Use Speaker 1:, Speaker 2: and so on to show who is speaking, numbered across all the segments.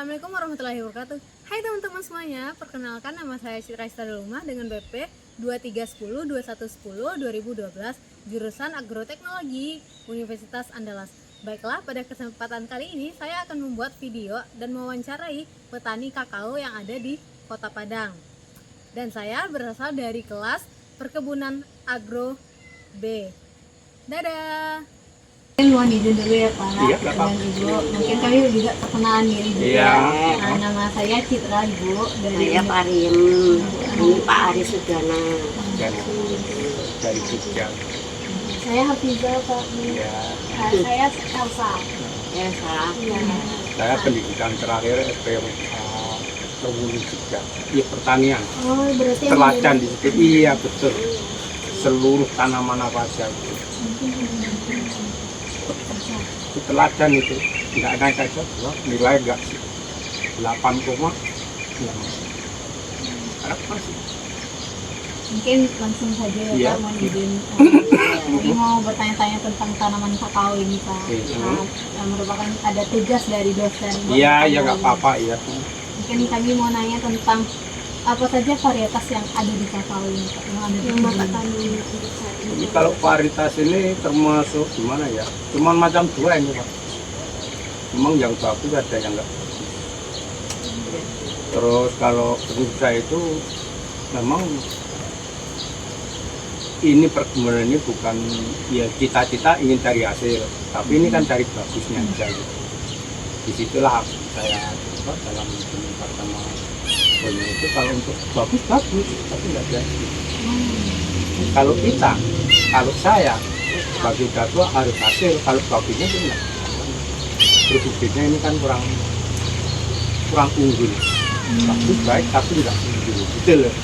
Speaker 1: Assalamualaikum warahmatullahi wabarakatuh. Hai teman-teman semuanya, perkenalkan nama saya Citra Istadaluma dengan BP 23102110 2012 jurusan Agroteknologi Universitas Andalas. Baiklah, pada kesempatan kali ini saya akan membuat video dan mewawancarai petani kakao yang ada di Kota Padang. Dan saya berasal dari kelas Perkebunan Agro B. Dadah. Mohon izin dulu ya Pak,
Speaker 2: Iya,
Speaker 1: dengan Ibu. Mungkin kami juga perkenalan diri juga.
Speaker 2: Iya.
Speaker 1: Nah, nama saya Citra Ibu dari
Speaker 3: Saya Pak Arim, ini Pak Aris Sudana.
Speaker 2: dari Jogja.
Speaker 1: Saya Hafizah Pak.
Speaker 2: Ya,
Speaker 1: Saya Elsa.
Speaker 3: Ya salah.
Speaker 1: Iya.
Speaker 2: saya pendidikan terakhir SPMK Perkebunan Jogja. Iya, pertanian.
Speaker 1: Oh, berarti
Speaker 2: Teladan di situ. Iya, betul. Seluruh tanaman apa saja. Itu teladan itu. Nggak naik aja, nilai nggak sih. 8, ya. Apa sih?
Speaker 1: mungkin langsung saja ya
Speaker 2: Iya.
Speaker 1: Pak, mohon izin. Ini mau bertanya-tanya tentang tanaman kakao ini Pak.
Speaker 2: Iya.
Speaker 1: Nah, yang merupakan ada tugas dari dosen.
Speaker 2: Iya, ya nggak apa-apa ya.
Speaker 1: Mungkin kami mau nanya tentang apa saja varietas yang ada di kakao ini Pak, yang ada di Bapak tani untuk saat ini.
Speaker 2: Jadi kalau varietas ini termasuk gimana ya? Cuman macam dua ini Pak. Memang yang bagus ada yang enggak bagus. Terus kalau menurut saya itu memang ini perkebunan ini bukan ya cita-cita ingin cari hasil, tapi ini kan cari bagusnya aja gitu. Disitulah saya coba dalam menimpa sama banyak itu kalau untuk bagus tapi nggak jadi. Kalau kita, kalau saya bagi datua harus hasil, kalau bagusnya itu enggak. Produknya ini kan kurang unggul. Bagus baik tapi tidak unggul. Betul loh.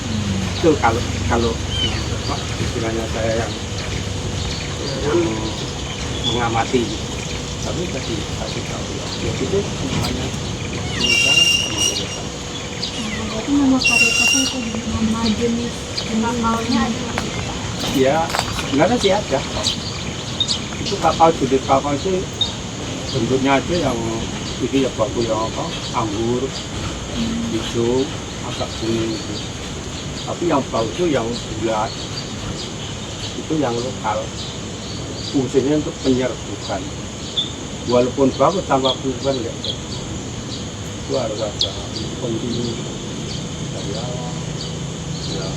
Speaker 2: Itu kalau istilahnya saya yang mengamati. Tapi tadi kasih tahu ya itu semuanya
Speaker 1: Berarti nama varietasnya itu nama jenis kakaonya ada nggak?
Speaker 2: ya sebenarnya sih ada. Itu jenis kakao sih bentuknya aja yang ini ya bagus yang apa anggur hijau agak kuning gitu. Tapi yang bagus itu yang bulat itu yang lokal, fungsinya untuk penyerbukan. Walaupun bagus tanpa penyerbukan nggak ada. Itu harus ada kontinu dari awal ya,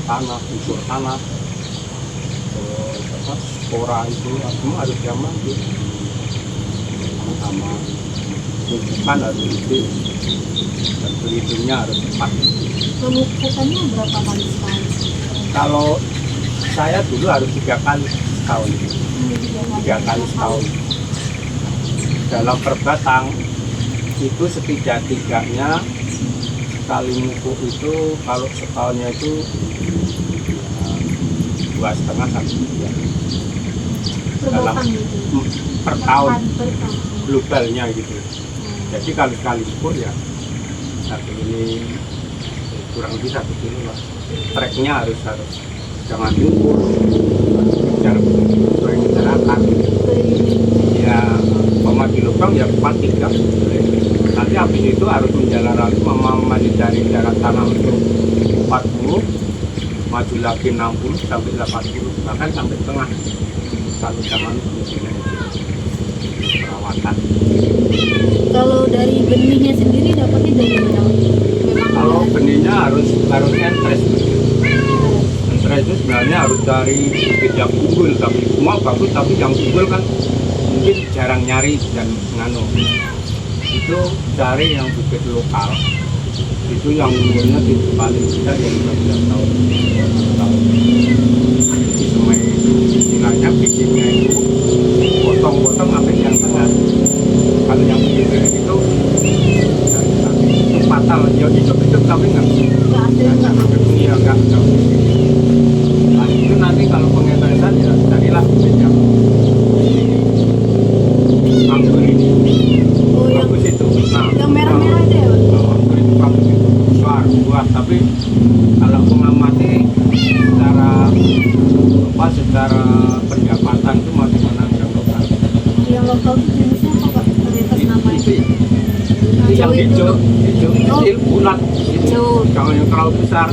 Speaker 2: tanah, unsur tanah, terus apa, spora itu semua harus diamati sama pemupukan harus rutin dan pelitungnya harus tepat.
Speaker 1: Pemupukannya berapa kali sekali?
Speaker 2: Kalau saya dulu harus 3 kali setahun, 3 kali setahun. Dalam per batang itu setidak-tidaknya sekali mupuk itu kalau setahunnya itu ya, 2,5 sampai 3
Speaker 1: Per
Speaker 2: dalam
Speaker 1: batang gitu?
Speaker 2: per tahun
Speaker 1: Per tahun.
Speaker 2: globalnya gitu. Jadi kalau sekali ukur ya satu ini kurang lebih 1 kilo lah. Treknya harus jangan diukur, bicara sesuai masyarakat. Ya pama di lubang ya 4, 3. Nanti habis itu harus menjalan lagi dari jarak tanam itu 40, maju lagi 60 sampai 80, bahkan sampai tengah. Satu zaman perawatan.
Speaker 1: Kalau dari benihnya sendiri dapatnya dari mana? Memang
Speaker 2: Kalau benihnya harus entres. Entres itu sebenarnya harus dari bibit yang unggul, tapi semua bagus, tapi yang unggul kan mungkin jarang nyari dan nganu. Itu cari yang bibit lokal. Itu yang unggulnya di paling tidak yang 15 tahun. Jadi semai istilahnya bibitnya itu potong-potong sampai yang tengah. Kalau yang bibitnya itu fatal, ya hidup tapi nggak iya nggak. Nah itu nanti kalau pengetesan ya carilah bibit yang anggur ini
Speaker 1: Oh, yang
Speaker 2: bagus itu. Nah
Speaker 1: merah-merah itu ya Pak?
Speaker 2: anggur itu bagus itu besar buah, tapi kalau mengamati secara pendapatan itu masih menang yang lokal.
Speaker 1: Yang lokal itu jenisnya apa Pak? Varietas namanya?
Speaker 2: Itu yang hijau, kecil, bulat,
Speaker 3: Hijau.
Speaker 2: jangan yang terlalu besar.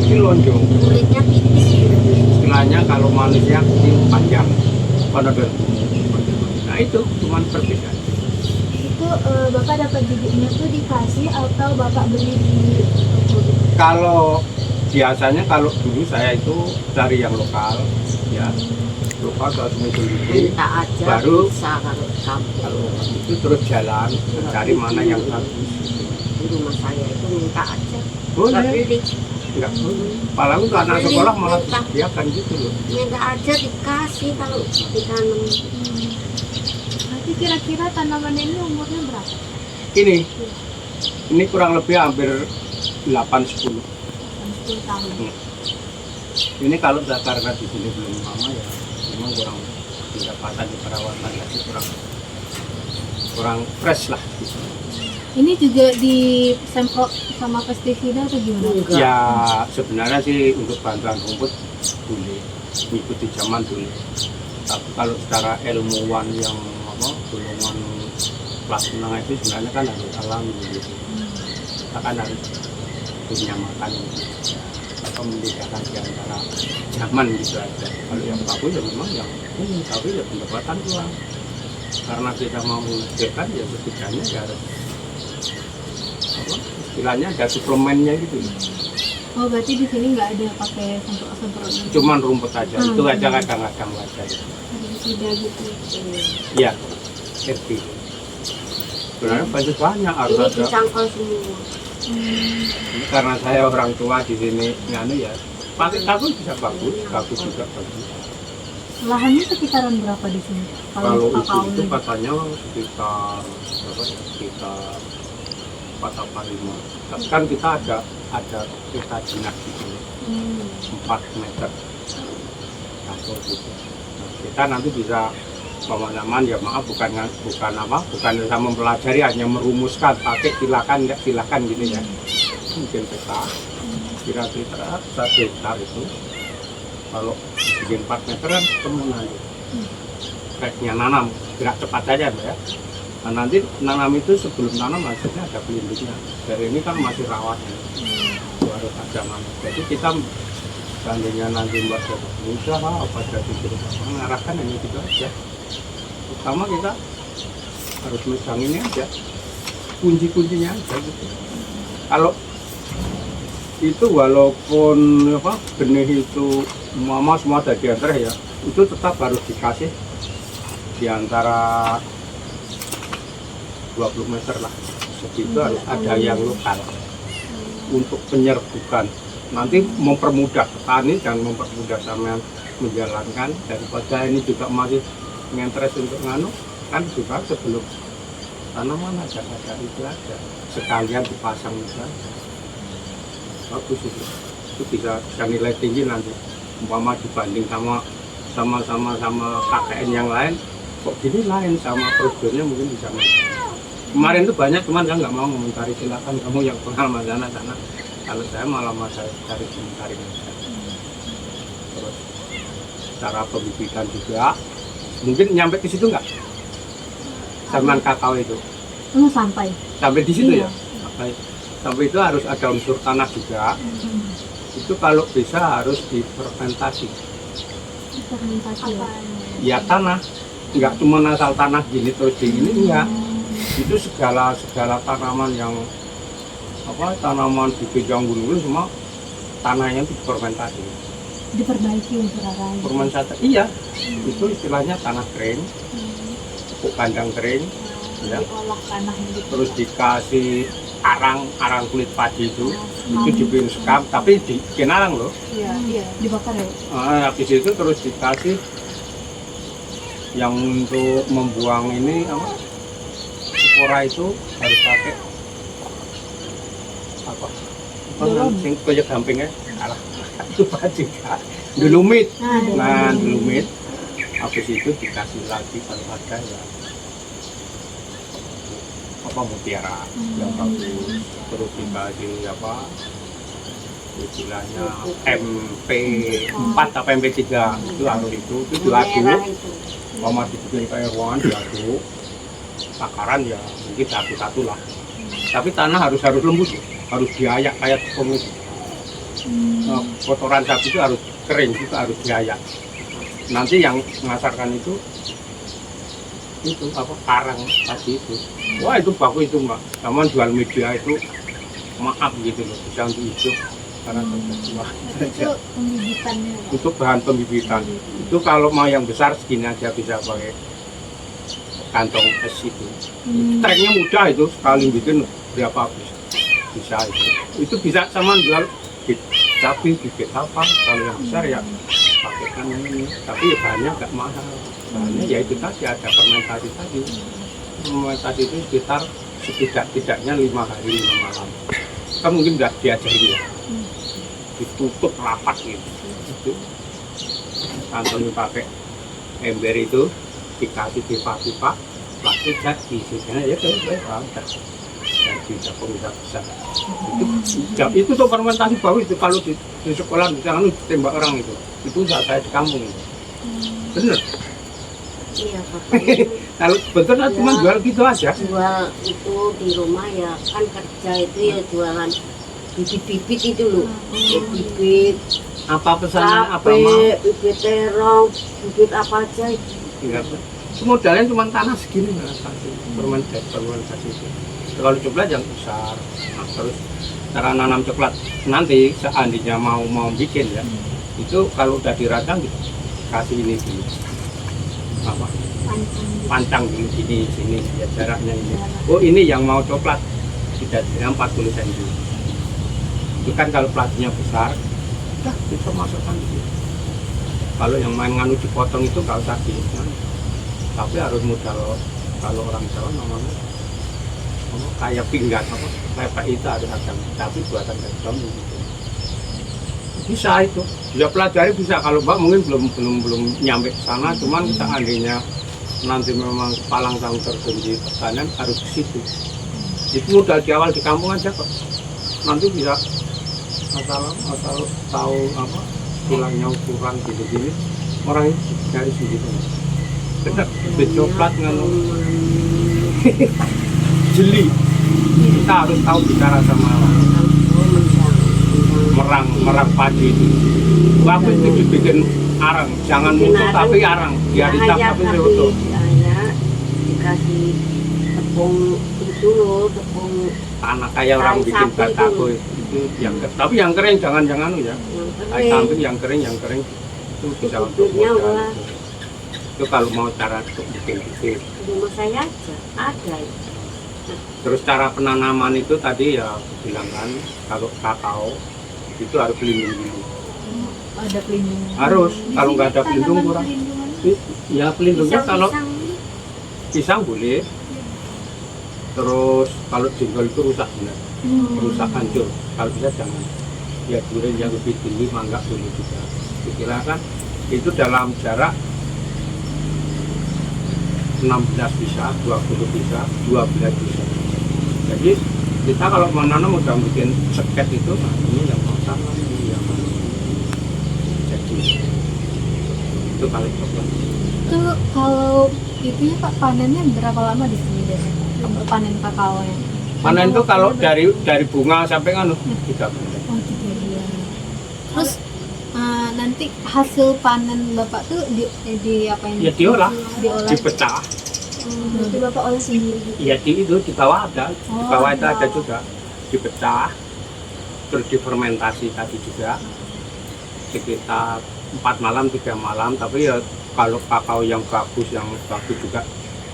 Speaker 2: Ini lonjong.
Speaker 3: Kulitnya tipis gitu.
Speaker 2: Istilahnya kalau manusia kecil panjang, pada nah itu cuman perbedaan.
Speaker 1: Itu Bapak dapat bibitnya tuh dikasih atau Bapak beli di toko?
Speaker 2: Kalau biasanya kalau dulu saya itu cari yang lokal, ya lokal kalau sendiri.
Speaker 3: Minta aja
Speaker 2: Baru
Speaker 3: bisa kalau di kampung.
Speaker 2: kalau itu terus jalan cari mana yang bagus.
Speaker 3: Di rumah saya itu minta aja. Nggak
Speaker 2: Boleh,
Speaker 3: beli.
Speaker 2: enggak boleh. Apalagi untuk anak sekolah malah disediakan gitu loh.
Speaker 3: Minta aja dikasih kalau ditanam.
Speaker 1: Nanti kira-kira tanaman ini umurnya berapa?
Speaker 2: Ini kurang lebih hampir 8-10.
Speaker 1: 10 tahun.
Speaker 2: Ini kalau karena di sini belum lama ya, memang kurang pendapatan di perawatan lagi kurang fresh lah. Gitu.
Speaker 1: Ini juga disemprot sama pestisida atau gimana?
Speaker 3: Enggak.
Speaker 2: Ya sebenarnya sih untuk bantuan rumput boleh, mengikuti zaman boleh. Tapi kalau secara ilmuwan yang golongan kelas menengah itu sebenarnya kan harus alami gitu. Kita kan harus menyamakan gitu. Atau membedakan di antara zaman gitu aja. Kalau yang bagus ya memang yang ini, tapi ya pendapatan kurang. Karena kita mau menghasilkan ya setidaknya ya harus istilahnya ada suplemennya gitu.
Speaker 1: Oh berarti di sini nggak ada pakai semprot-semprot?
Speaker 2: Cuman rumput aja, itu aja kadang-kadang wajar.
Speaker 1: Tidak gitu.
Speaker 2: Iya, RT. Sebenarnya banyak harus
Speaker 3: Ini
Speaker 2: ada.
Speaker 3: dicangkul semua.
Speaker 2: Ini karena saya orang tua di sini nganu ya, pakai tabung bisa bagus juga bagus.
Speaker 1: Lahannya sekitaran berapa di sini?
Speaker 2: Kalau
Speaker 1: kakao
Speaker 2: itu
Speaker 1: ini?
Speaker 2: katanya sekitar berapa ya? Sekitar 4 apa 5. Tapi kan kita ada kita jinak gitu, 4 meter atau gitu. Nah, kita nanti bisa pemahaman ya maaf bukan bisa mempelajari, hanya merumuskan pakai silakan nggak silakan gitu ya. Mungkin peta kira-kira 1 hektar itu kalau bikin 4 meter kan temuan kayak nanam gerak cepat saja ya. Nah, nanti nanam itu sebelum nanam maksudnya ada pelindungnya. Dari ini kan masih rawat ya. Harus ada mana. Jadi kita seandainya nanti buat usaha apa jadi mengarahkan hanya gitu aja. Pertama kita harus megang ini aja, kunci-kuncinya aja gitu. Kalau itu walaupun benih itu mama semua ada di antara ya, itu tetap harus dikasih di antara 20 meter lah. Segitu harus ada yang lokal untuk penyerbukan. Nanti mempermudah petani dan mempermudah sama menjalankan, daripada ini juga masih ngentres untuk nganu kan juga sebelum tanaman ada itu aja sekalian dipasang juga bagus itu bisa nilai tinggi nanti umpama dibanding sama KKN yang lain kok gini lain sama prosedurnya mungkin bisa naik. Kemarin tuh banyak cuman saya nggak mau komentari, silakan kamu yang pengalaman sana kalau saya malah saya cari komentari terus cara pembibitan juga mungkin nyampe ke situ nggak? Zaman kakao itu?
Speaker 1: Sampai
Speaker 2: di situ
Speaker 1: iya.
Speaker 2: Ya? Sampai itu harus ada unsur tanah juga. Itu kalau bisa harus difermentasi.
Speaker 1: Fermentasi
Speaker 2: Ya tanah, nggak cuma asal tanah gini terus gini enggak. Itu segala tanaman yang tanaman di bidang gunung semua tanahnya itu difermentasi.
Speaker 1: diperbaiki unsur akarnya.
Speaker 2: Fermentasi, iya. Itu istilahnya tanah kering, pupuk kandang kering, ya.
Speaker 1: Diolah tanahnya gitu.
Speaker 2: Terus dikasih arang kulit padi itu dibikin sekam, tapi dibikin arang loh.
Speaker 1: Iya, dibakar ya.
Speaker 2: Habis itu terus dikasih yang untuk membuang ini spora itu harus pakai sing kayak gampingnya alah itu pajikan dulumit. Nah dulumit habis itu dikasih lagi kalau ada ya mutiara yang bagus, terus dikasih istilahnya MP4 atau MP3 itu harus itu diaduk sama dibikin kayak ruangan diaduk bakaran ya mungkin satu-satu lah. Tapi tanah harus lembut, harus diayak kayak tepung itu. Kotoran sapi itu harus kering, juga harus diayak. Nanti yang mengasarkan itu apa karang tadi itu. Wah itu bagus itu mbak. Sama jual media itu maaf gitu loh, bisa untuk hidup karena
Speaker 1: Itu pembibitannya.
Speaker 2: untuk bahan pembibitan. Itu kalau mau yang besar segini aja bisa pakai kantong es itu. Treknya mudah itu, sekali bikin berapa bisa itu. Itu bisa sama jual sapi, bibit apa. Kalau yang besar ya pakai kan ini. Tapi ya bahannya agak mahal. Bahannya ya itu tadi ada fermentasi tadi. Fermentasi itu sekitar setidak-tidaknya 5 hari 5 malam. Kan mungkin nggak diajarin ya. Ditutup rapat gitu. Itu kantongnya pakai ember itu dikasih pipa-pipa plastik jadi isinya ya udah jadi dapur bisa itu tuh fermentasi bagus itu kalau di sekolah di sana ditembak orang itu saya di kampung itu bener
Speaker 3: Iya katanya
Speaker 2: kalau betul ya, cuma jual gitu aja
Speaker 3: jual itu di rumah ya kan kerja itu ya jualan bibit-bibit itu loh bibit
Speaker 2: apa pesanan apa
Speaker 3: cabe,
Speaker 2: mau
Speaker 3: bibit terong, bibit apa aja itu.
Speaker 2: enggak modalnya cuma tanah segini fermentasi itu kalau coklat yang besar nah, terus cara nanam coklat nanti seandainya mau bikin ya itu kalau udah diracang kasih ini dulu apa pancang dulu sini ya jaraknya ini oh ini yang mau coklat tidak 40 cm itu kan kalau platnya besar udah bisa masukkan gitu. Kalau yang main nganu dipotong itu nggak usah tapi harus modal kalau orang Jawa namanya kayak pinggan apa lepek itu harus ada tapi buatan dari kamu gitu. Bisa itu dia pelajari bisa kalau mbak mungkin belum nyampe ke sana cuman seandainya nanti memang palang tahun terjun di pertanian harus ke situ itu modal di awal di kampung aja kok nanti bisa asal tahu apa tulangnya ukuran gitu orang itu dari segitu benar coklat nganu jeli kita harus tahu bicara sama merang padi itu waktu itu dibikin arang jangan mutu tapi arang dia dicap tapi seutuh
Speaker 3: dikasih tepung itu loh tepung
Speaker 2: tanah kayak orang bikin batako itu yang tapi yang kering jangan ya kayak samping yang kering itu bisa untuk modal itu kalau mau cara untuk bikin gitu
Speaker 3: rumah saya aja ada ya.
Speaker 2: Terus cara penanaman itu tadi ya bilang kan kalau kakao itu harus pelindung dulu
Speaker 1: Ada pelindung.
Speaker 2: harus kalau nggak ada pelindung kurang ya pelindungnya kalau pisang boleh terus kalau jengkol itu rusak benar rusak hancur kalau bisa jangan ya durian yang lebih tinggi mangga boleh juga dikirakan itu dalam jarak 16 bisa, 20 bisa, 12 bisa jadi kita kalau menanam udah bikin seket itu nah ini yang mau tanam ini yang mau jadi itu paling coklat
Speaker 1: Itu kalau itu ya Pak panennya berapa lama di sini biasanya? Untuk panen kakao ya?
Speaker 2: panen itu kalau dari bunga sampai kan 3 bulan
Speaker 1: Oh 3 bulan. Terus nanti hasil panen Bapak tuh di apa ini?
Speaker 2: ya diolah
Speaker 1: Diolah.
Speaker 2: dipecah
Speaker 1: Berarti Bapak olah sendiri gitu.
Speaker 2: ya itu di bawah ada di bawah itu ada juga dipecah terus difermentasi tadi juga sekitar 4 malam 3 malam tapi ya kalau kakao yang bagus juga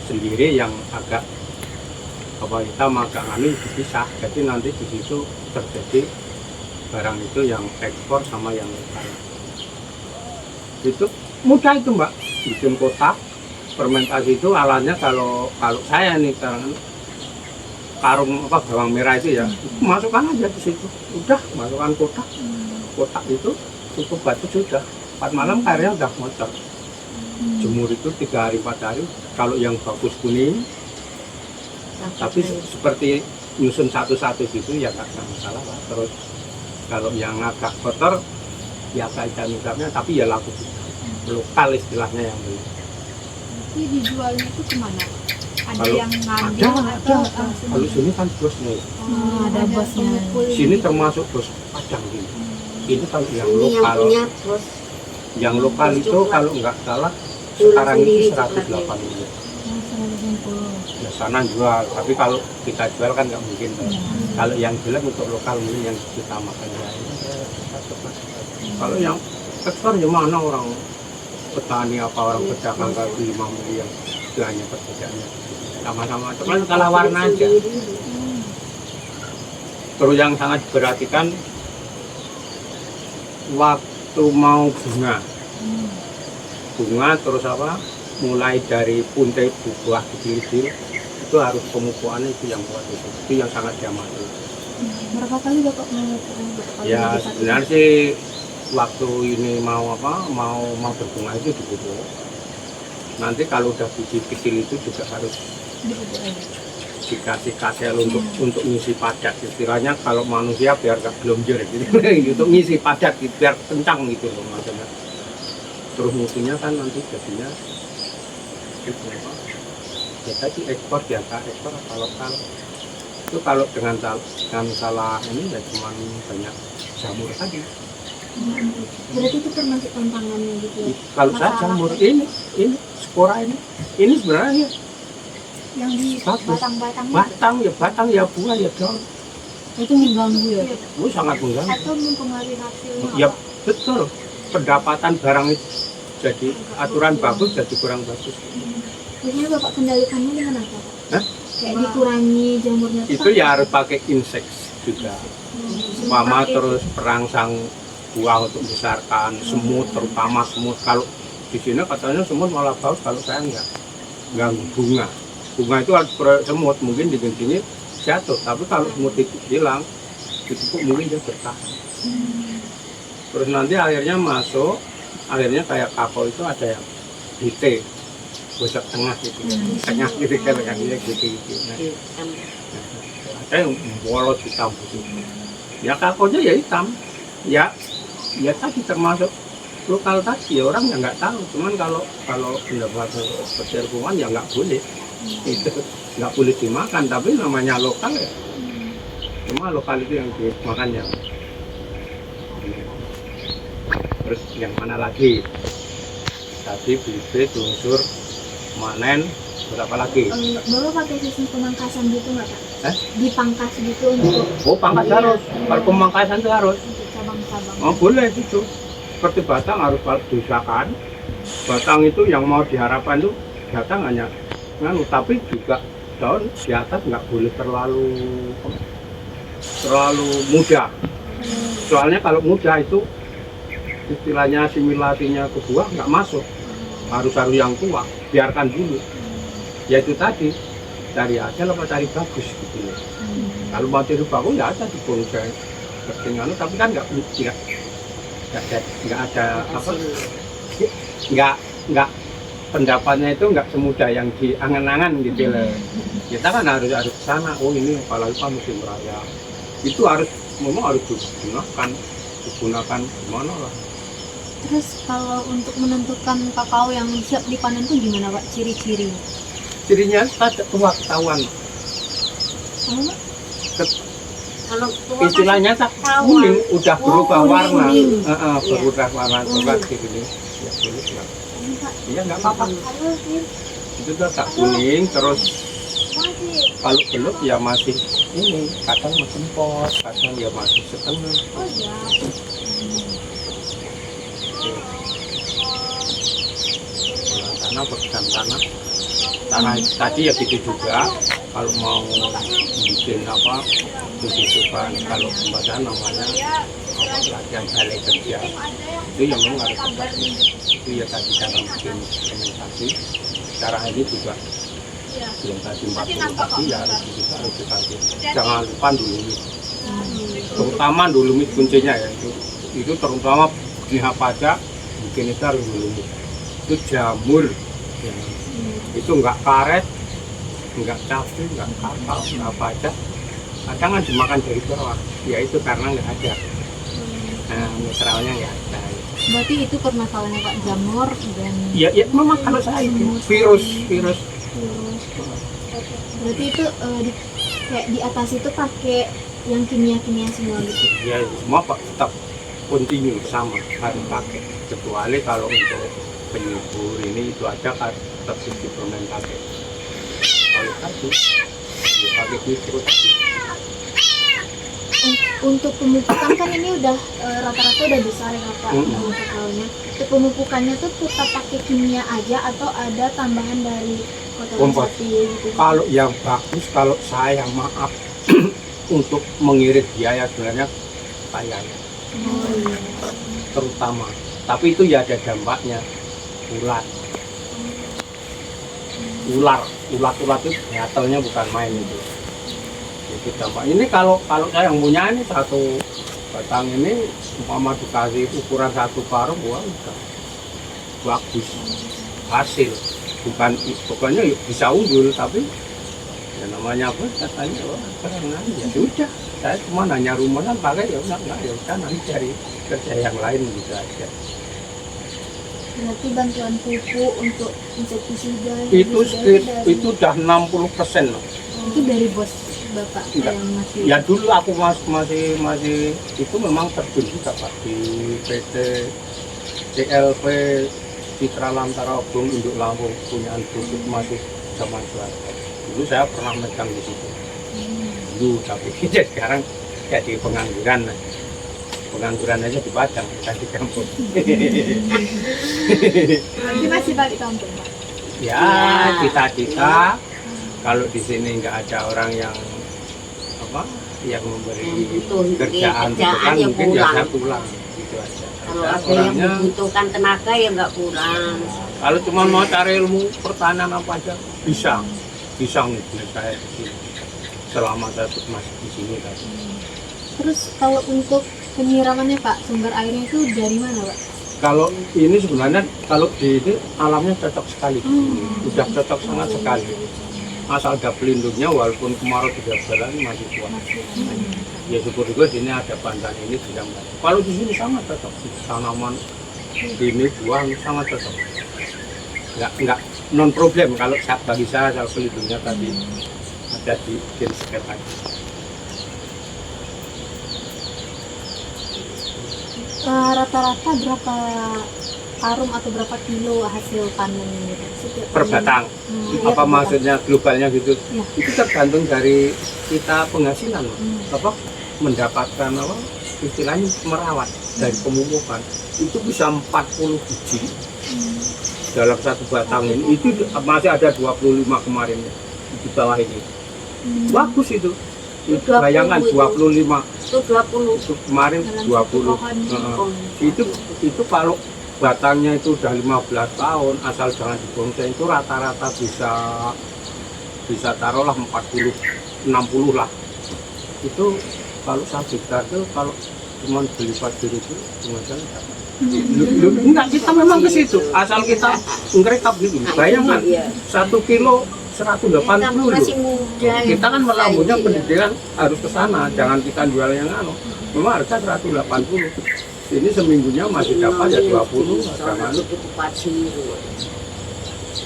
Speaker 2: sendiri yang agak apa hitam agak anu dipisah jadi nanti di situ terjadi barang itu yang ekspor sama yang lokal itu mudah itu mbak bikin kotak fermentasi itu alatnya kalau saya nih karung apa bawang merah itu ya masukkan aja di situ udah masukkan kotak itu cukup batu sudah 4 malam airnya udah ngocor jemur itu 3 hari 4 hari kalau yang bagus kuning tapi seperti nyusun satu-satu gitu ya nggak masalah lah terus kalau yang agak kotor ya kayak misalnya tapi ya laku lokal istilahnya yang beli
Speaker 1: Ini dijualnya itu kemana?
Speaker 4: Ada
Speaker 2: Kalau
Speaker 4: yang ngambil atau
Speaker 2: kalau sini kan bos nih,
Speaker 1: ada bosnya.
Speaker 2: sini termasuk bos Padang ini. Ini kalau yang
Speaker 3: Ini yang
Speaker 2: lokal,
Speaker 3: punya bos
Speaker 2: yang lokal
Speaker 3: bos
Speaker 2: itu
Speaker 3: coklat.
Speaker 2: kalau nggak salah
Speaker 3: Dulu
Speaker 2: sekarang
Speaker 3: sendiri
Speaker 2: ini
Speaker 3: coklatnya.
Speaker 2: 180.
Speaker 1: 160.
Speaker 2: Ya sana jual, tapi kalau kita jual kan nggak mungkin. Kalau yang jelek untuk lokal mungkin yang kita makan ya. Kalau yang ekspor ya mana orang petani apa orang pedagang kaki 5 miliar hanya perbedaannya sama-sama cuman kalah warna aja. Terus yang sangat diperhatikan waktu mau bunga terus apa mulai dari puntai buah kecil-kecil itu harus pemupukannya itu yang buat itu yang sangat diamati.
Speaker 4: berapa kali Bapak memupuk?
Speaker 2: Ya sebenarnya sih waktu ini mau berbunga itu dipupuk. Nanti kalau udah biji kecil itu juga harus dikasih kasel untuk ngisi padat istilahnya kalau manusia biar gak blonjor gitu untuk ngisi padat gitu, biar kencang gitu loh maksudnya. Terus musuhnya kan nanti jadinya itu apa? Ya tadi ekspor biasa ekspor apa lokal itu kalau dengan salah ini ya cuma banyak jamur tadi.
Speaker 4: Berarti itu termasuk tantangannya gitu ya?
Speaker 2: Kalau saya jamur ini spora ini sebenarnya
Speaker 4: Yang di
Speaker 2: bagus.
Speaker 4: batang-batangnya
Speaker 2: batang ya buah ya daun.
Speaker 1: Itu mengganggu ya.
Speaker 2: Oh, sangat mengganggu.
Speaker 4: atau mempengaruhi hasilnya?
Speaker 2: Ya betul. Pendapatan barang itu jadi aturan bagus jadi kurang bagus.
Speaker 4: Biasanya Bapak kendalikannya dengan apa Pak?
Speaker 2: Hah?
Speaker 4: Kayak dikurangi jamurnya
Speaker 2: Itu ya harus pakai insek juga. Mama terus perangsang buah untuk membesarkan semut terutama semut. Kalau di sini katanya semut malah bagus kalau saya enggak ganggu bunga. Bunga itu harus semut mungkin di sini jatuh tapi kalau semut itu hilang itu mungkin dia bertahan. Terus nanti akhirnya masuk akhirnya kayak kapal itu ada yang hite gosok tengah gitu tengah gitu kakinya gitu nah, ada yang bolot hitam gitu ya kapalnya ya hitam ya tadi termasuk lokal tadi ya orang yang nggak tahu cuman kalau pendapat perserpungan ya nggak boleh itu nggak boleh dimakan tapi namanya lokal ya cuma lokal itu yang dimakan ya. Terus yang mana lagi tadi bibit unsur manen berapa lagi
Speaker 4: Bapak pakai sistem pemangkasan gitu nggak Pak? Dipangkas gitu untuk
Speaker 2: pangkas harus kalau pemangkasan itu harus
Speaker 4: cabang-cabang.
Speaker 2: boleh itu seperti batang harus diusahakan batang itu yang mau diharapkan itu batang hanya tapi juga daun di atas nggak boleh terlalu muda soalnya kalau muda itu istilahnya asimilasinya ke buah nggak masuk harus yang tua biarkan dulu ya itu tadi cari hasil apa cari bagus gitu loh kalau mau cari bagus ya ada di bonsai seperti tapi kan nggak ada apa nggak pendapatnya itu nggak semudah yang di angan-angan gitu loh kita kan harus ke sana ini apalagi kan musim raya itu memang harus digunakan gimana lah.
Speaker 1: Terus kalau untuk menentukan kakao yang siap dipanen tuh gimana Pak ciri-ciri?
Speaker 2: Cirinya pada tua ketahuan.
Speaker 3: kalau tua
Speaker 2: Istilahnya tak
Speaker 3: ketahuan.
Speaker 2: kuning udah berubah warna.
Speaker 3: kuning.
Speaker 2: Berubah warna coba di sini. Ya boleh ya. Iya nggak apa-apa. Itu udah tak kuning terus kalau belum ya masih ini kadang masih empot, kadang ya masih setengah. Tanah tadi ya gitu juga kalau mau bikin apa tujuan kalau pembahasan namanya latihan balai kerja itu yang memang harus seperti itu ya tadi cara bikin implementasi cara ini juga belum tadi 40 tadi ya harus dikasih jangan lupa dulumit terutama dulumit kuncinya ya itu terutama di apa aja bikin itu harus dulumit itu jamur ya. Itu enggak karet, enggak cabai, enggak kapal, enggak apa aja. Kadang kan dimakan dari bawah, ya itu karena enggak ada. Nah, mineralnya enggak ada.
Speaker 1: Berarti itu permasalahannya Pak jamur dan
Speaker 2: Ya memang kalau saya itu virus.
Speaker 4: Berarti itu kayak di atas itu pakai yang kimia-kimia semua gitu.
Speaker 2: Ya semua Pak tetap continue sama harus pakai, kecuali kalau untuk penyubur ini itu aja kan tetap suplemen pakai. Kalau tadi ya pakai mikro tadi.
Speaker 4: Untuk pemupukan kan ini udah rata-rata udah besar ya Pak kakaonya. Untuk pemupukannya tuh tetap pakai kimia aja atau ada tambahan dari kotoran
Speaker 2: Kompos.
Speaker 4: sapi gitu?
Speaker 2: Kalau yang bagus, kalau saya maaf untuk mengirit biaya sebenarnya saya
Speaker 4: Oh iya.
Speaker 2: terutama. Tapi itu ya ada dampaknya. Ulat itu gatalnya bukan main itu. Itu dampak. Ini kalau saya yang punya ini satu batang ini umpama dikasih ukuran satu karung, wah udah bagus hasil. Pokoknya bisa unggul, tapi ya namanya apa katanya wah keren aja. Sudah, saya cuma nanya rumahan pakai ya udah enggak, ya udah nanti cari kerja yang lain gitu aja.
Speaker 4: Berarti bantuan pupuk untuk insektisida
Speaker 2: Itu
Speaker 4: dari-
Speaker 2: itu udah 60% loh.
Speaker 4: itu dari bos Bapak
Speaker 2: Enggak.
Speaker 4: yang masih
Speaker 2: Ya dulu aku masih itu memang terjun juga Pak di PT CLP Citra Lantara Obong Induk Lampung punyaan Busuk masih zaman swasta. Dulu saya pernah megang di situ. Dulu tapi sekarang jadi pengangguran. Pengangguran aja di Padang, bukan di kampung.
Speaker 4: Berarti masih balik kampung Pak?
Speaker 2: Ya,
Speaker 3: Ya.
Speaker 2: cita-cita kalau di sini nggak ada orang yang yang memberi
Speaker 3: Yang butuh
Speaker 2: kerjaan gitu
Speaker 3: kerjaan,
Speaker 2: kan,
Speaker 3: ya
Speaker 2: mungkin ya
Speaker 3: pulang.
Speaker 2: saya pulang gitu aja.
Speaker 3: Kalau
Speaker 2: Saya
Speaker 3: ada yang
Speaker 2: orangnya,
Speaker 3: membutuhkan tenaga ya nggak kurang.
Speaker 2: kalau cuma mau cari ilmu pertanian apa aja bisa ngubungin saya di sini selama saya masih di sini tadi.
Speaker 1: Terus kalau untuk penyiramannya Pak, sumber airnya itu dari mana Pak?
Speaker 2: Kalau ini sebenarnya kalau di ini alamnya cocok sekali di sini. Udah cocok sangat sekali. Asal ada pelindungnya walaupun kemarau tidak jalan masih kuat. Ya syukur-syukur sini ada bantan ini bisa membantu. Kalau di sini sangat cocok, tanaman ini buah sangat cocok. Nggak non problem kalau bagi saya asal pelindungnya tadi ada di sekitar tadi.
Speaker 1: Rata-rata berapa karung atau berapa kilo hasil panen gitu? Setiap
Speaker 2: Per
Speaker 1: panen?
Speaker 2: batang.
Speaker 1: Iya,
Speaker 2: Apa
Speaker 1: per
Speaker 2: maksudnya globalnya gitu?
Speaker 1: Ya.
Speaker 2: Itu tergantung dari kita penghasilan,
Speaker 1: Hmm.
Speaker 2: mendapatkan istilahnya merawat dari pemupukan itu bisa 40 biji dalam satu batang ini. Itu masih ada 25 kemarin di bawah ini. Bagus itu. Itu
Speaker 3: 20
Speaker 2: bayangkan
Speaker 3: itu.
Speaker 2: 25
Speaker 3: Itu 20.
Speaker 2: itu kemarin
Speaker 1: Dalam
Speaker 2: 20.
Speaker 1: satu pohon.
Speaker 2: Heeh. Itu kalau batangnya itu udah 15 tahun asal jangan dibonsai itu rata-rata bisa taruhlah 40 60 lah. Itu kalau 1 hektar itu kalau cuma beli pasir itu cuma jalan enggak, kita memang ke situ asal kita ngerekap gitu. Bayangkan
Speaker 3: Iya.
Speaker 2: 1 kilo 180
Speaker 3: Kamu masih
Speaker 2: loh.
Speaker 3: muda.
Speaker 2: Kita kan melambungnya
Speaker 3: Iya.
Speaker 2: pendidikan harus ke sana, jangan kita jual yang memang harga 180. Ini seminggunya masih dapat ya 20 jangan
Speaker 3: Itu pasir.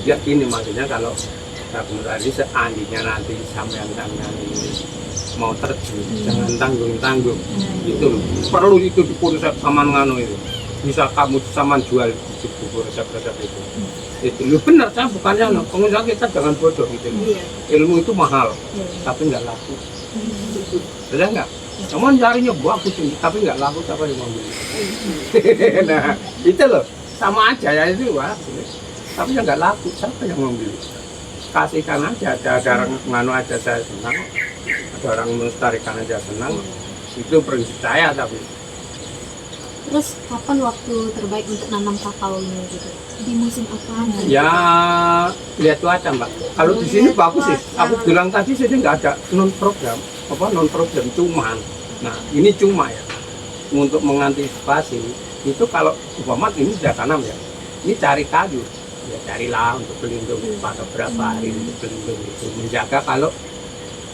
Speaker 2: ya gini maksudnya kalau tabung tadi seandainya nanti sampean ini mau terjun jangan tanggung itu loh. Perlu itu di resep saman ngano itu bisa kamu saman jual di buku resep-resep itu lu benar, saya bukannya pengusaha kita jangan bodoh gitu.
Speaker 1: Iya.
Speaker 2: Ilmu itu mahal
Speaker 1: Iya.
Speaker 2: tapi nggak laku, betul nggak? Cuman carinya bagus ini tapi nggak laku, siapa yang mau beli? Nah itu loh sama aja ya itu wah, tapi yang nggak laku siapa yang mau beli? Kasihkan aja, ada orang nganu aja saya senang, ada orang melestarikan aja senang, itu prinsip saya. Tapi
Speaker 1: Terus kapan waktu terbaik untuk nanam kakao ini gitu?
Speaker 4: di musim apa?
Speaker 2: ya lihat cuaca mbak. Kalau di sini bagus sih. Aku bilang tadi sini nggak ada non program cuman. Nah ini cuma ya untuk mengantisipasi itu kalau umpama ini sudah tanam ya, ini cari kayu ya carilah untuk pelindung pada berapa hari untuk pelindung itu menjaga kalau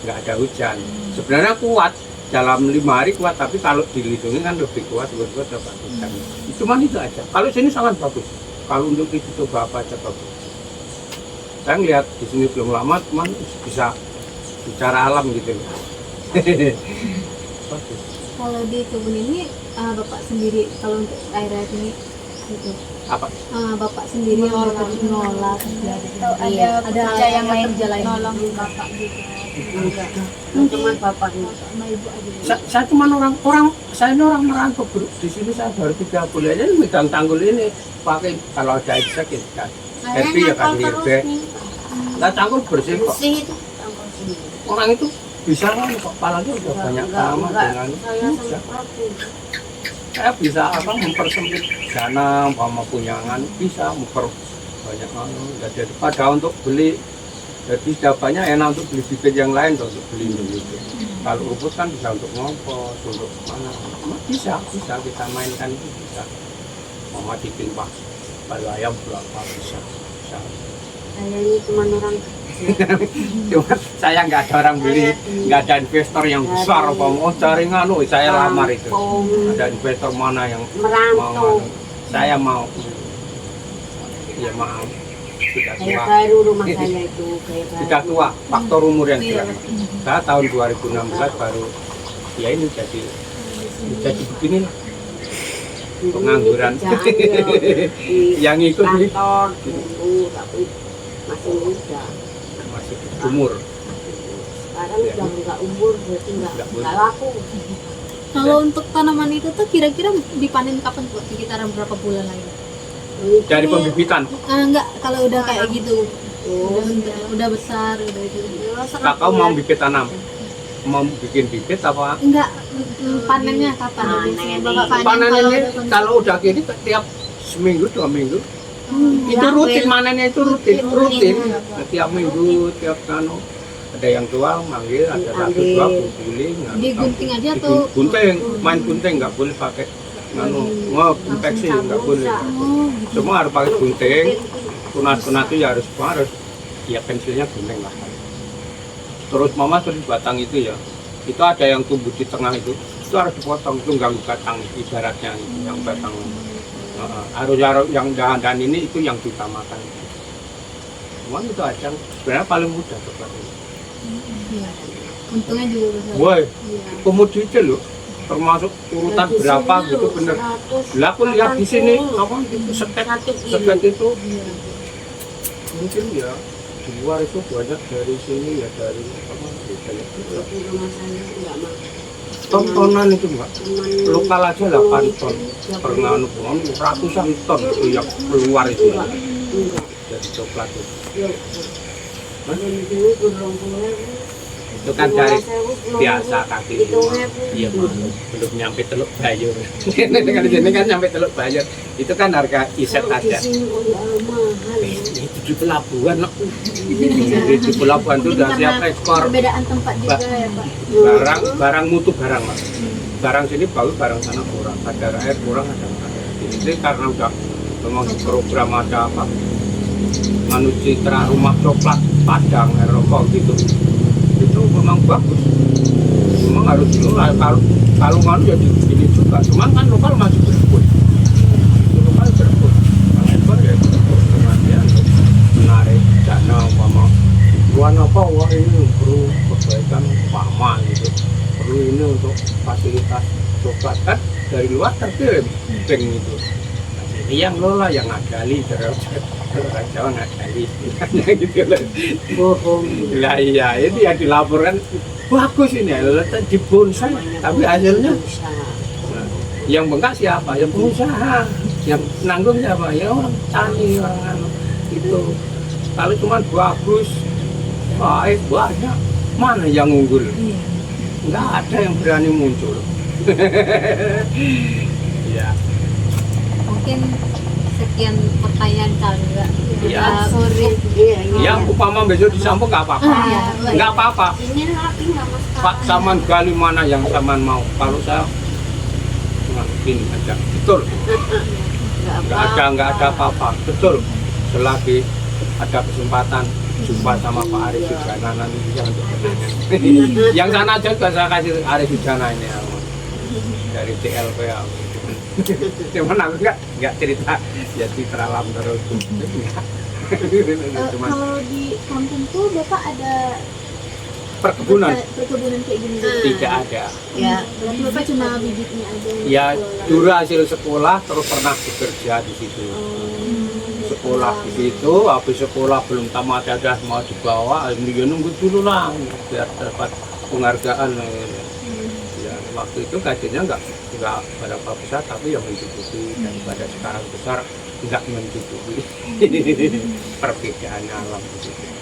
Speaker 2: nggak ada hujan. Sebenarnya kuat dalam 5 hari kuat, tapi kalau dilindungi kan lebih kuat dapat hujan. Cuman itu aja. Kalau sini sangat bagus. Kalau untuk itu coba apa aja bagus. Saya ngeliat di sini belum lama, cuman bisa secara alam gitu. Bagus.
Speaker 1: Kalau di kebun ini bapak sendiri kalau untuk air ini gitu
Speaker 2: Apa?
Speaker 1: bapak sendiri yang mengolah
Speaker 4: Atau
Speaker 1: iya,
Speaker 4: ada pekerja yang lain
Speaker 1: kerja lain
Speaker 4: nolong bapak gitu.
Speaker 3: Enggak. Cuma bapaknya.
Speaker 4: Sama ibu aja.
Speaker 2: Saya cuma saya ini orang merantau bro. Di sini saya baru 3 bulan aja megang tanggul ini pakai kalau ada sakit kan. Happy ya kan dia. Nggak tanggul bersih kok.
Speaker 3: Bersih itu. Tanggal sini.
Speaker 2: Orang itu bisa kan kepalanya udah banyak lama dengan
Speaker 3: Saya
Speaker 2: bisa.
Speaker 3: sama aku.
Speaker 2: Saya bisa apa mempersempit dana sama punyangan bisa banyak jadi pada untuk beli jadi dapatnya enak untuk beli bibit yang lain untuk beli gitu. Kalau rumput kan bisa untuk ngompos untuk mana bisa kita mainkan itu bisa mama ditimpa kalau ayam berapa bisa.
Speaker 3: Saya ini cuma orang
Speaker 2: Cuma saya nggak ada orang beli, nggak ada investor yang besar apa mau cari nganu, saya lamar itu. Ada investor mana yang mau
Speaker 3: merantau.
Speaker 2: nganu. Saya mau. Ya mau. Sudah
Speaker 3: Kayak
Speaker 2: tua.
Speaker 3: baru rumah saya itu kayak baru.
Speaker 2: Sudah tua, faktor umur yang jelas. Saya tahun 2016 baru ya ini jadi begini lah. Pengangguran. Yang ikut nih
Speaker 3: kantor dulu tapi masih muda.
Speaker 2: masih umur.
Speaker 3: Sekarang udah nggak umur berarti nggak laku.
Speaker 1: kalau untuk tanaman itu tuh kira-kira dipanen kapan buat sekitaran berapa bulan lagi
Speaker 2: Dari pembibitan,
Speaker 1: enggak kalau udah kayak gitu
Speaker 3: Oh,
Speaker 1: udah besar udah itu
Speaker 2: kakao mau bibit tanam, mau bikin bibit apa?
Speaker 1: enggak panennya kapan
Speaker 3: Panen.
Speaker 1: bapak panen
Speaker 2: Panen
Speaker 1: kalau
Speaker 2: ini
Speaker 1: udah
Speaker 2: kalau udah gini tiap seminggu 2 minggu itu
Speaker 3: Ya,
Speaker 2: rutin
Speaker 3: Bel.
Speaker 2: manennya itu rutin
Speaker 3: Rutin.
Speaker 2: tiap minggu tiap kanu ada yang jual manggil ada satu
Speaker 3: Ambil.
Speaker 2: dua guling
Speaker 1: digunting aja atau
Speaker 2: gunting main gunting nggak boleh pakai nganu infeksi nggak boleh
Speaker 1: oh gitu.
Speaker 2: semua harus pakai gunting tunat itu ya harus ya pensilnya gunting lah terus mama terus batang itu ya itu ada yang tumbuh di tengah itu harus dipotong itu nggak batang ibaratnya itu, yang batang harus yang dahan ini itu yang diutamakan cuma itu aja sebenarnya paling mudah seperti ini
Speaker 1: Iya. Untungnya juga besar
Speaker 2: woi
Speaker 1: iya.
Speaker 2: komoditi loh termasuk urutan
Speaker 3: Di
Speaker 2: berapa
Speaker 3: sini
Speaker 2: gitu
Speaker 3: loh,
Speaker 2: bener
Speaker 3: 180.
Speaker 2: lah aku lihat di sini apa itu setek
Speaker 3: Satu kilo.
Speaker 2: itu
Speaker 1: Iya.
Speaker 2: mungkin ya di luar itu banyak dari sini ya dari apa banyak juga.
Speaker 3: Di rumah saya nggak mau.
Speaker 2: Ton-tonan itu mbak
Speaker 3: Cuman
Speaker 2: lokal aja 8 ton per nganu ratusan ton itu yang keluar itu
Speaker 3: enggak.
Speaker 2: dari coklat itu
Speaker 3: Ya, dari dulu belum punya.
Speaker 2: itu kan dari biasa kaki iya
Speaker 3: Mas.
Speaker 2: belum nyampe Teluk Bayur kalau sini kan nyampe Teluk Bayur itu kan harga iset
Speaker 3: Di
Speaker 2: aja
Speaker 3: sini oh ya mahal.
Speaker 2: itu di pelabuhan loh di pelabuhan itu udah siap ekspor
Speaker 4: Perbedaan tempat juga ya Pak.
Speaker 2: barang mutu barang mas barang sini bagus barang sana kurang ada air kurang ada ini karena udah memang program ada apa manu citra rumah coklat Padang Eropa gitu itu memang bagus memang harus dulu kalau manu ya ini juga cuman kan lokal masih berebut lokal berebut kalau ekspor ya berebut kemudian menarik dana umpama tuan apa wah ini perlu perbaikan umpama gitu perlu ini untuk fasilitas coklat kan dari luar terkirim bank itu nah, ini yang lola yang ngadali terus orang Jawa ngadali gitu loh
Speaker 3: Bohong.
Speaker 2: lah iya ini yang dilaporkan bagus ini di bonsai tapi hasilnya nah, yang bengkak siapa yang pengusaha yang nanggung siapa ya orang tani orang anu itu kalau cuma bagus baik banyak mana yang unggul
Speaker 1: Iya.
Speaker 2: nggak ada yang berani muncul ya
Speaker 1: Mungkin sekian pertanyaan kali Mbak.
Speaker 2: Iya.
Speaker 1: Sore.
Speaker 3: Iya,
Speaker 2: yang umpama besok disampung nggak apa-apa
Speaker 1: Iya,
Speaker 2: nggak apa-apa
Speaker 3: Ini lagi nggak masalah.
Speaker 2: Pak Saman gali mana yang Saman mau kalau saya ini aja betul nggak ada apa-apa betul selagi ada kesempatan jumpa sama Pak Arif Sujana nanti bisa untuk bertanya yang sana aja juga saya kasih Arif Sujana ini dari CLP cuman aku nggak cerita ya citra alam terus cuman
Speaker 4: Kalau di kampung tuh Bapak ada
Speaker 2: perkebunan
Speaker 4: perkebunan kayak gini.
Speaker 2: tidak ada.
Speaker 3: Ya,
Speaker 4: Berarti Bapak cuma bibitnya aja yang
Speaker 2: Ya
Speaker 4: dikelola.
Speaker 2: dulu hasil sekolah terus pernah bekerja di situ. Sekolah di situ, habis sekolah belum tamat ada mau dibawa, ya nunggu dulu lah biar dapat penghargaan. Ya, waktu itu gajinya nggak berapa besar, tapi yang mencukupi. Daripada sekarang besar nggak mencukupi. Perbedaan alam di situ.